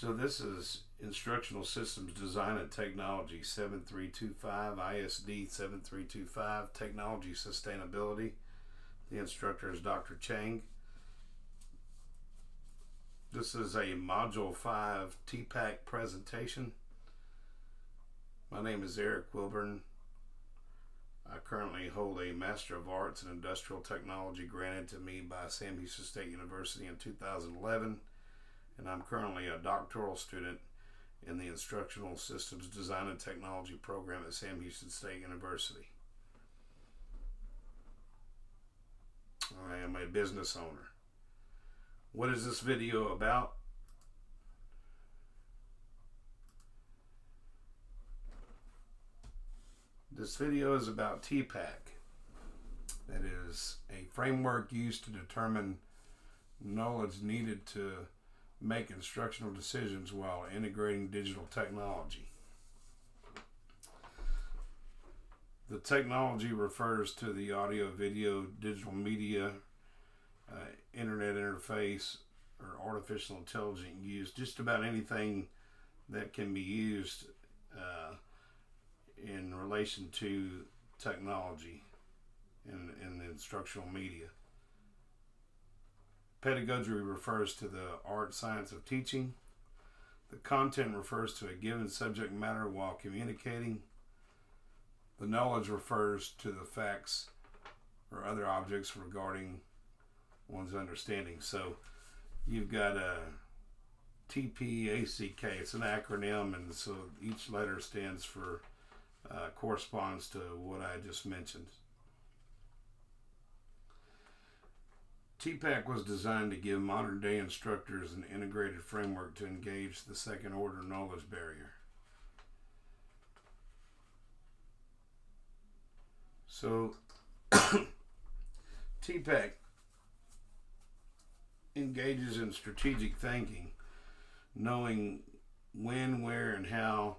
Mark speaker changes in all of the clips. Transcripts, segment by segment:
Speaker 1: So this is Instructional Systems Design and Technology 7325, ISD 7325, Technology Sustainability. The instructor is Dr. Chang. This is a Module 5 TPACK presentation. My name is Eric Wilburn. I currently hold a Master of Arts in Industrial Technology granted to me by Sam Houston State University in 2011, and I'm currently a doctoral student in the Instructional Systems Design and Technology program at Sam Houston State University. I am a business owner. What is this video about? This video is about TPACK. That is a framework used to determine knowledge needed to make instructional decisions while integrating digital technology. The technology refers to the audio, video, digital media, internet interface, or artificial intelligence used. Just about anything that can be used in relation to technology in the instructional media. Pedagogy refers to the art science of teaching. The content refers to a given subject matter while communicating. The knowledge refers to the facts or other objects regarding one's understanding. So you've got a TPACK. It's an acronym, and so each letter stands for corresponds to what I just mentioned. TPACK was designed to give modern day instructors an integrated framework to engage the second order knowledge barrier. So TPACK engages in strategic thinking, knowing when, where, and how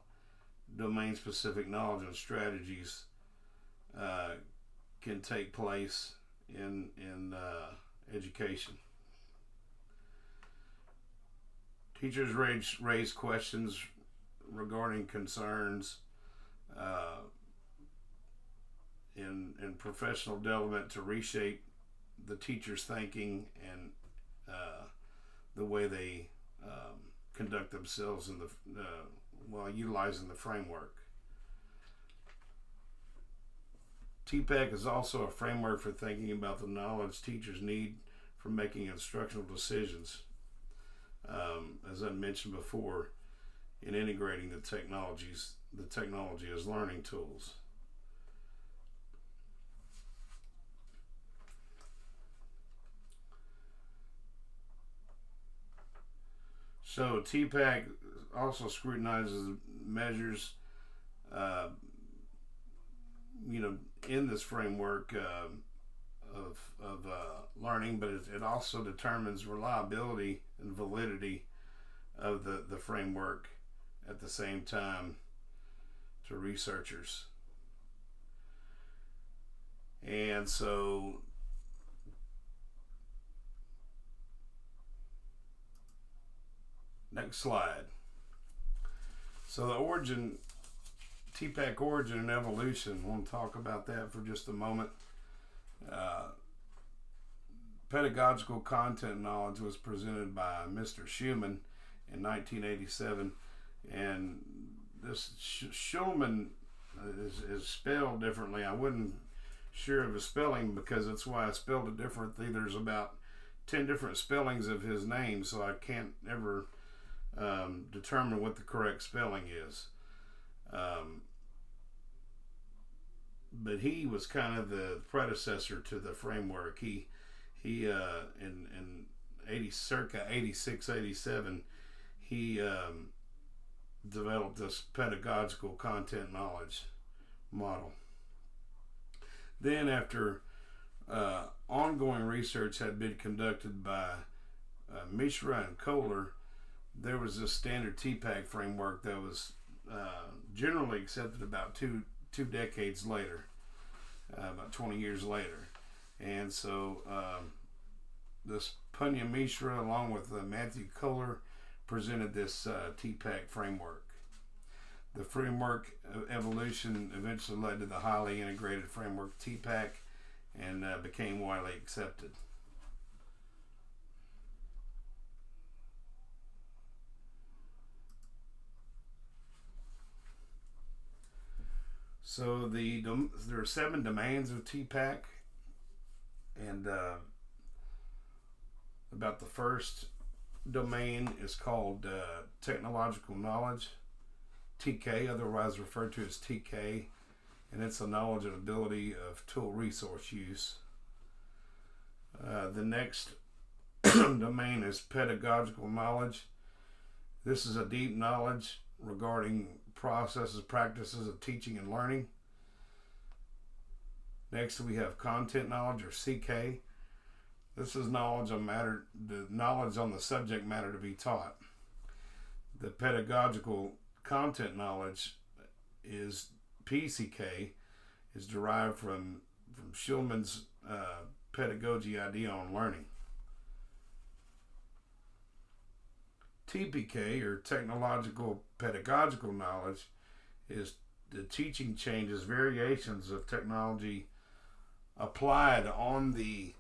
Speaker 1: domain-specific knowledge and strategies can take place in education. Teachers raise questions regarding concerns in professional development to reshape the teacher's thinking and the way they conduct themselves in while utilizing the framework. TPACK is also a framework for thinking about the knowledge teachers need for making instructional decisions, as I mentioned before, in integrating the technology as learning tools. So TPACK also scrutinizes measures, in this framework of learning, but it also determines reliability and validity of the framework at the same time to researchers. And so next slide. So the origin, TPACK origin and evolution, I want to talk about that for just a moment. Pedagogical content knowledge was presented by Mr. Schumann in 1987, and this Schulman is spelled differently. I wasn't sure of his spelling because that's why I spelled it differently. There's about 10 different spellings of his name, so I can't ever determine what the correct spelling is. But he was kind of the predecessor to the framework. He in circa 86, 87, he developed this pedagogical content knowledge model. Then after ongoing research had been conducted by Mishra and Kohler, there was this standard TPACK framework that was generally accepted about two decades later, about 20 years later. And so this Punya Mishra, along with Matthew Kohler, presented this TPACK framework. The framework evolution eventually led to the highly integrated framework TPACK and became widely accepted. So there are 7 domains of TPACK, and about the first domain is called technological knowledge, TK, otherwise referred to as TK, and it's the knowledge and ability of tool resource use. The next domain is pedagogical knowledge. This is a deep knowledge regarding processes, practices of teaching and learning. Next, we have content knowledge, or CK. This is knowledge on the subject matter to be taught. The pedagogical content knowledge is PCK, is derived from Schulman's pedagogy idea on learning. TPK, or technological pedagogical knowledge, is the teaching changes, variations of technology applied on the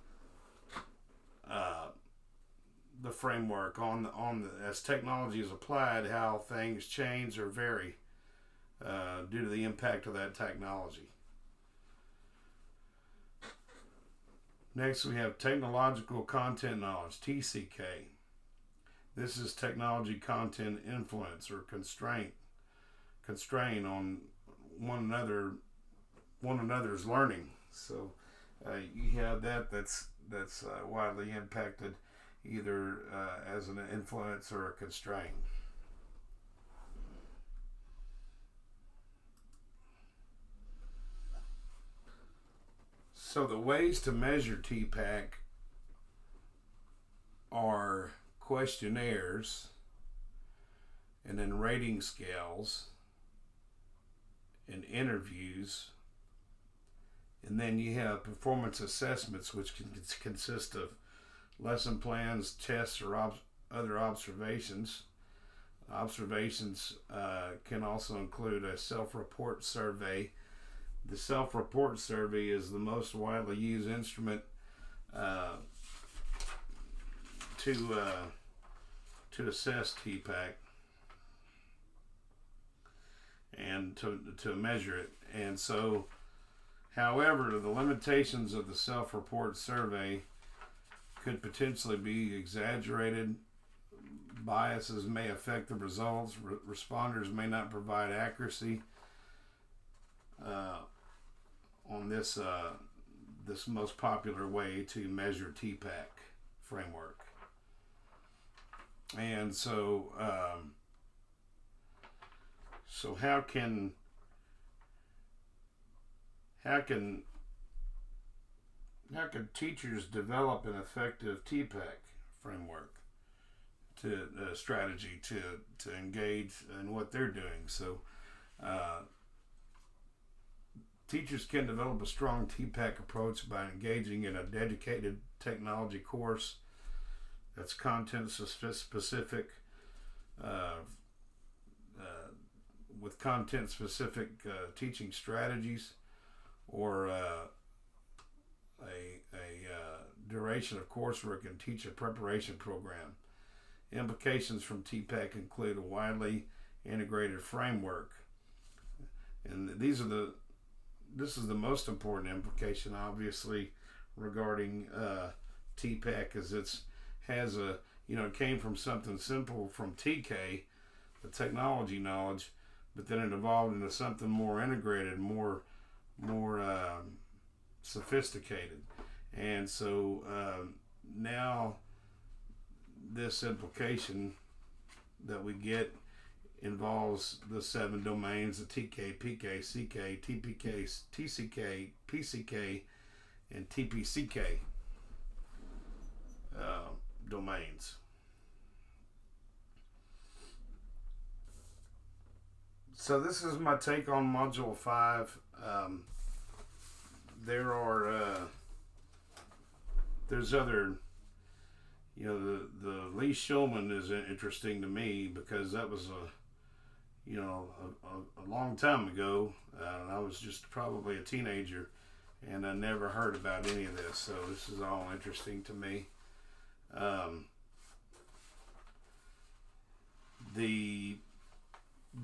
Speaker 1: framework, as technology is applied, how things change or vary due to the impact of that technology. Next, we have technological content knowledge, TCK. This is technology content influence or constraint on one another's learning. So you have that's widely impacted, either as an influence or a constraint. So the ways to measure TPACK are questionnaires, and then rating scales, and interviews, and then you have performance assessments, which can consist of lesson plans, tests, or other observations. Observations can also include a self-report survey. The self-report survey is the most widely used instrument to assess TPACK and to measure it. And so, however, the limitations of the self-report survey could potentially be exaggerated. Biases may affect the results. Responders may not provide accuracy on this most popular way to measure TPACK framework. And so, how can teachers develop an effective TPACK framework strategy to engage in what they're doing? So, teachers can develop a strong TPACK approach by engaging in a dedicated technology course that's content specific, with content specific teaching strategies, or a duration of coursework and teacher preparation program. Implications from TPACK include a widely integrated framework, and this is the most important implication, obviously, regarding TPACK, is it came from something simple from TK, the technology knowledge, but then it evolved into something more integrated, more sophisticated. And so now this implication that we get involves the 7 domains: the TK, PK, CK, TPK, TCK, PCK, and TPCK domains. So this is my take on Module 5. There's other the Lee Shulman is interesting to me because that was a long time ago. I was just probably a teenager, and I never heard about any of this. So this is all interesting to me.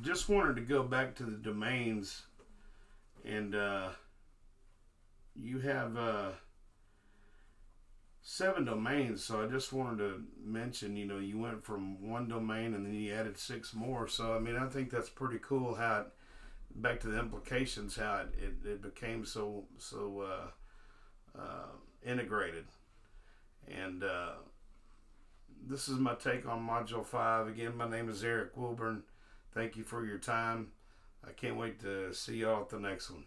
Speaker 1: Just wanted to go back to the domains, and you have 7 domains. So I just wanted to mention, you went from 1 domain and then you added 6 more. So I mean, I think that's pretty cool. How it, back to the implications, how it became so integrated. And this is my take on Module 5. Again, my name is Eric Wilburn. Thank you for your time. I can't wait to see y'all at the next one.